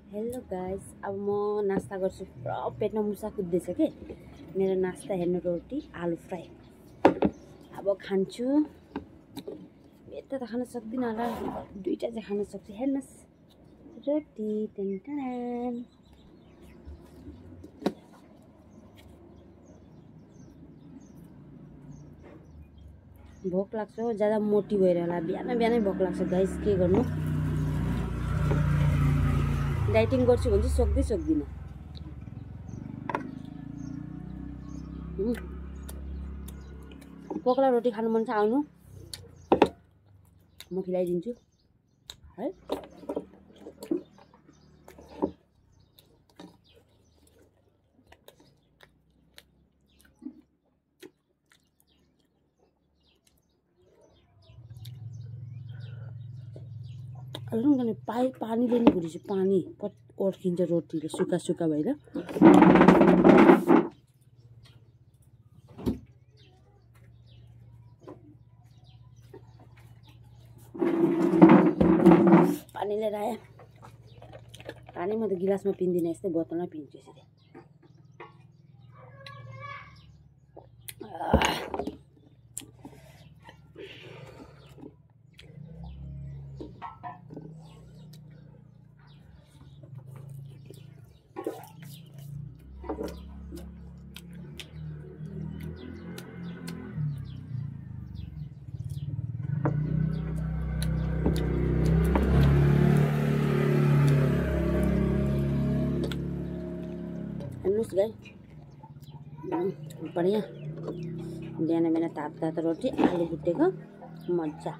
Hello guys, अब म नास्ता गर्छु। पुरा पेटमा मुसा कुद्दैछ के। मेरो नास्ता हेर्नु, रोटी आलु फ्राई। अब खान्छु। यता त खान सक्दिनँ होला, दुईटा चाहिँ खान सक्छु। हेर्नुस्, रोटी टेन्टन। भोक लाग्छ हो, ज्यादा मोटी भएर होला। बिहान बिहानै भोक लाग्छ गाइस, के गर्नु। डाइटिङ गर्छु भने चाहिँ सक्दिनँ। पोकला रोटी खानु मन छ, आउनु, म खिलाइदिन्छु है। पानीले नि भुटेछु, पानी ओर्खिन्छ रोटीले, सुक्खा सुक्खा भएर। पानी लिएर आएँ। पानी म त गिलासमा पिन्दिनँ, यस्तै बोतलमा पिन्छु यसरी। हेर्नुहोस् गाई, बढिया बिहान बिहान तातो तातो रोटी, आलु भुटेको मजा।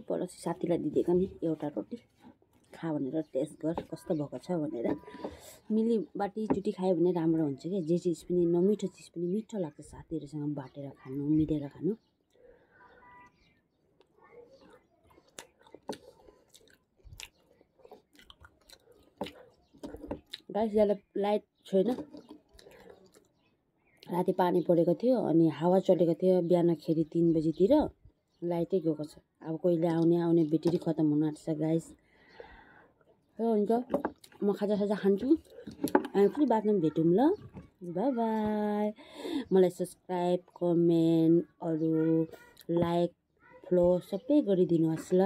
पडोसी साथीलाई दिदिएको नि एउटा रोटी खा भनेर, टेस्ट गर कस्तो भएको छ भनेर। मिली बाटी चुटी खायो भने राम्रो हुन्छ क्या। जे चिज पनि नमिठो चिज पनि मिठो लाग्छ साथीहरूसँग बाटेर खानु, मिलेर खानु। गाइस, यहाँ लाइट छैन। राति पानी परेको थियो अनि हावा चलेको थियो। बिहानखेरि 3 बजीतिर लाइटै गएको छ। अब कहिले आउने ब्याट्री खत्तम हुन आँट्छ गाइस। हुन्छ, म खाजा खान्छु। अनि फेरि बादमा भेटौँ ल। By by. मलाई सब्सक्राइब, कमेन्ट, अरू लाइक, फलो सबै गरिदिनुहोस् ल।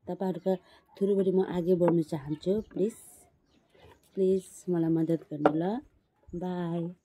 तपाईँहरूका थ्रुबाट म अघि बढ्न चाहन्छु। प्लिज मलाई मद्दत गर्नु ल। बाई।